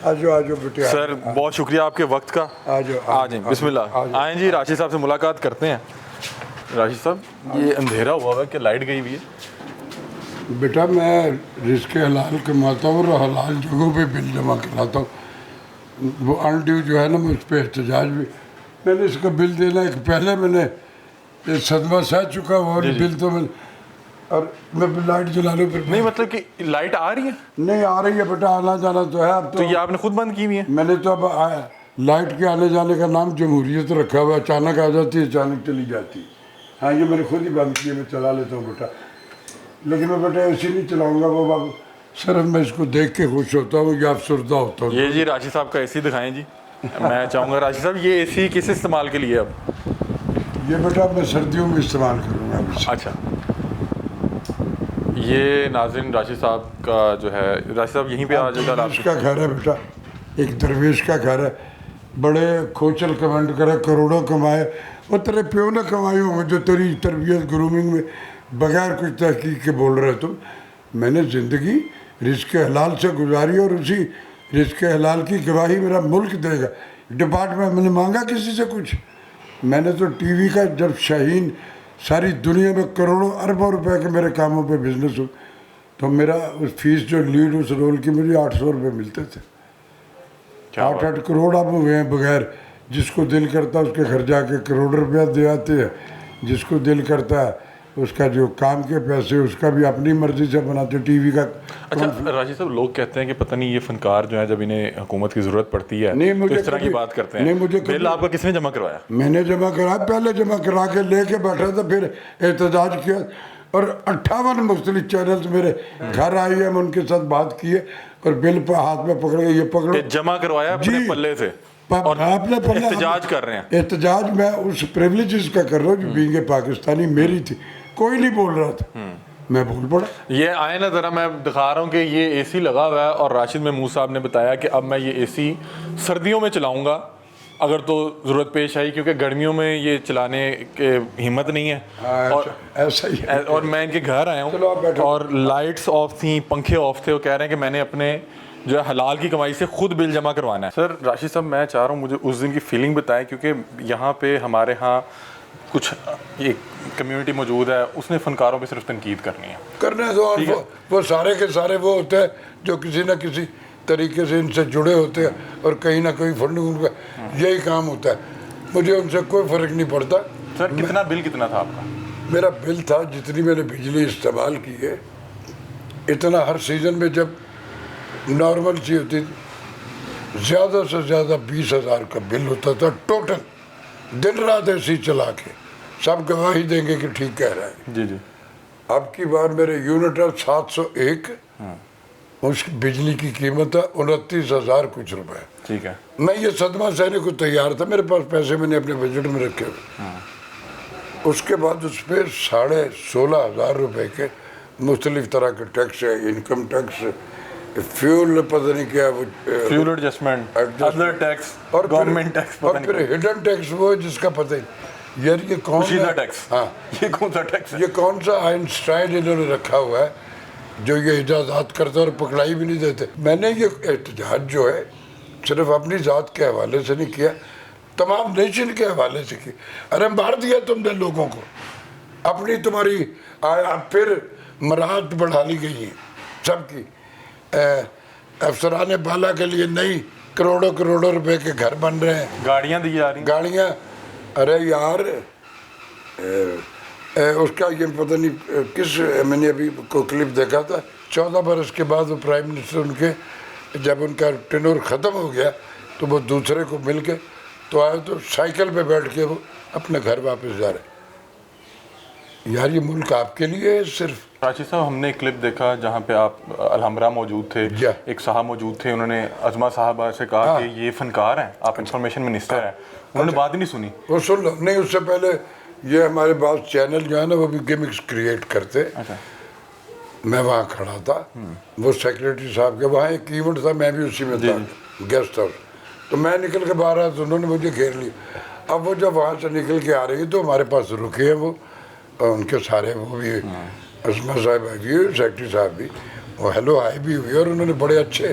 آجو بیٹے. سر بہت شکریہ آپ کے وقت کا. آ جائیں بسم اللہ. آئیں جی راشد صاحب سے ملاقات کرتے ہیں. راشد صاحب یہ اندھیرا ہوا ہے کہ لائٹ گئی ہوئی ہے؟ بیٹا میں رزق حلال کماتا ہوں اور حلال جگہوں پہ بل جمع کراتا ہوں. وہ ان ڈیو جو ہے نا مجھ پہ احتجاج بھی, میں نے اس کا بل دینا ایک پہلے میں نے صدمہ سہ چکا وہ بل تو میں, اور میں لائٹ جلا لوں پھر. نہیں مطلب کہ لائٹ آ رہی ہے؟ نہیں آ رہی ہے بیٹا, آنا جانا تو ہے. اب تو یہ آپ نے خود بند کی ہوئی ہے؟ میں نے تو اب لائٹ کے آنے جانے کا نام جمہوریت رکھا ہوا ہے. اچانک آ جاتی ہے, اچانک چلی جاتی ہے. ہاں یہ میں نے خود ہی بند کی ہے, میں چلا لیتا ہوں بیٹا. لیکن میں بیٹا ایسی نہیں چلاؤں گا وہ بابا, صرف میں اس کو دیکھ کے خوش ہوتا ہوں یا افسردہ ہوتا ہوں. یہ جی راشد صاحب کا اے سی دکھائیں جی. میں چاہوں گا راشد صاحب یہ اے سی کس استعمال کے لیے اب؟ یہ بیٹا میں سردیوں میں استعمال کروں گا. اچھا یہ ناظرین راشد صاحب کا جو ہے, راشد صاحب یہیں پہ آ جائے گا. اس کا گھر ہے بیٹا, ایک درویش کا گھر ہے. بڑے کھوچل کمنٹ کرے, کروڑوں کمائے, اور تیرے پیو نے کمائی ہوں گے جو تیری تربیت گرومنگ میں بغیر کچھ تحقیق کے بول رہے تم. میں نے زندگی رزق حلال سے گزاری اور اسی رزق حلال کی گواہی میرا ملک دے گا. ڈپارٹمنٹ میں نے مانگا کسی سے کچھ. میں نے تو ٹی وی کا جب شاہین ساری دنیا میں کروڑوں اربوں روپے کے میرے کاموں پہ بزنس ہو, تو میرا اس فیس جو لیڈ اس رول کی مجھے 800 روپے ملتے تھے. 8 کروڑ اب ہوئے ہیں بغیر. جس کو دل کرتا ہے اس کے گھر جا کے کروڑ روپیہ دے آتے ہیں. جس کو دل کرتا ہے اس کا جو کام کے پیسے اس کا بھی اپنی مرضی سے بناتے. ٹی وی کا. اچھا راشد صاحب لوگ کہتے ہیں کہ پتہ نہیں یہ فنکار جو ہیں جب انہیں حکومت کی ضرورت پڑتی ہے تو اس طرح کی بات کرتے ہیں. بل آپ کا کس نے جمع کروایا؟ میں نے جمع کرایا, پہلے جمع کرا کے لے کے بیٹھا تھا, پھر احتجاج کیا. اور 58 مختلف چینلز میرے گھر آئی ہیں, میں ان کے ساتھ بات کی ہے, اور بل پہ ہاتھ میں پکڑ کے یہ پکڑو جمع کروایا اپنے پلے سے اور احتجاج کر رہے ہیں. احتجاج میں اس پریولیجز کا کر رہا ہوں جو بینگ پاکستانی میری تھی. کوئی نہیں بول رہا تھا, میں بول پڑا. یہ آئے نا ذرا, میں دکھا رہا ہوں کہ یہ اے سی لگا ہوا ہے, اور راشد محمود صاحب نے بتایا کہ اب میں یہ اے سی سردیوں میں چلاؤں گا اگر تو ضرورت پیش آئی, کیونکہ گرمیوں میں یہ چلانے کی ہمت نہیں ہے. اور ایسا ہی ہے. اور میں ان کے گھر آیا ہوں اور لائٹس آف تھیں, پنکھے آف تھے. وہ کہہ رہے ہیں کہ میں نے اپنے جو ہے حلال کی کمائی سے خود بل جمع کروانا ہے. سر راشد صاحب میں چاہ رہا ہوں مجھے اس دن کی فیلنگ بتائیں, کیونکہ یہاں پہ ہمارے ہاں کچھ ایک کمیونٹی موجود ہے, اس نے فنکاروں پہ صرف تنقید کرنی ہے. کرنے دو, اور وہ سارے کے سارے وہ ہوتے ہیں جو کسی نہ کسی طریقے سے ان سے جڑے ہوتے ہیں, اور کہیں نہ کہیں فنڈنگ ان کا یہی کام ہوتا ہے. مجھے ان سے کوئی فرق نہیں پڑتا. سر کتنا بل کتنا تھا آپ کا؟ میرا بل تھا جتنی میں نے بجلی استعمال کی ہے اتنا ہر سیزن میں جب نارمل سی ہوتی تھی, زیادہ سے زیادہ 20,000 کا بل ہوتا تھا ٹوٹل, دن رات ایسی چلا کے. سب گواہی دیں گے کہ ٹھیک کہہ رہا ہے. جی جی. اب کی بار میرے یونٹ ہے 701, اس کی بجلی کی قیمت ہے 29,000 کچھ روپے. ٹھیک ہے. میں یہ صدمہ سہنے کو تیار تھا, میرے پاس پیسے میں نے اپنے بجٹ میں رکھے ہوئے. اس کے بعد اس پہ 16,500 روپے کے مختلف طرح کے ٹیکس ہے, انکم ٹیکس, فیول پتہ نہیں کیا, وہ fuel adjustment, other tax, government tax, اور پھر ہڈن ٹیکس وہ جس کا پتہ ہی. یار یہ کون سا ٹیکس؟ ہاں یہ کون سا ٹیکس ہے؟ یہ کون سا آئنسٹائن انہوں نے رکھا ہوا ہے جو یہ اجازات کرتے اور پکڑائی بھی نہیں دیتے. میں نے یہ احتجاج جو ہے صرف اپنی ذات کے حوالے سے نہیں کیا, تمام نیشن کے حوالے سے کی. ارے مار دیا تم نے لوگوں کو, اپنی تمہاری پھر مراحت بڑھا لی گئی ہیں سب کی. افسران بالا کے لیے نئی کروڑوں روپے کے گھر بن رہے ہیں, گاڑیاں دی جا رہی ہیں, گاڑیاں. ارے یار اس کا یہ پتہ نہیں کس, میں نے ابھی کو کلپ دیکھا تھا, 14 برس کے بعد وہ پرائم منسٹر ان کے جب ان کا ٹینور ختم ہو گیا تو وہ دوسرے کو مل کے تو آئے تو سائیکل پہ بیٹھ کے وہ اپنے گھر واپس جا رہے. یار یہ ملک آپ کے لیے ہے صرف. راشد صاحب ہم نے ایک کلپ دیکھا جہاں پہ آپ الحمرا موجود تھے, ایک صاحب موجود تھے, انہوں نے عظمہ صاحبہ سے کہا کہ یہ فنکار ہیں, آپ انفارمیشن منسٹر ہیں. انہوں نے بات ہی نہیں سنی. وہ سن لو نہیں, اس سے پہلے یہ ہمارے بعض چینل جو ہے نا وہ بھی گیمکس کریٹ کرتے. میں وہاں کھڑا تھا, وہ سیکریٹری صاحب کے وہاں ایک ایونٹ تھا, میں بھی اسی میں تھا, گیسٹ ہاؤس. تو میں نکل کے باہر آیا تو انہوں نے مجھے گھیر لی. اب وہ جب وہاں سے نکل کے آ رہی تو ہمارے پاس رکے ہیں وہ, ان کے سارے وہ بھی عظمہ صاحب بھی, سیکریٹری صاحب بھی, وہ ہیلو ہائی بھی ہوئی, اور انہوں نے بڑے اچھے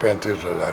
35,000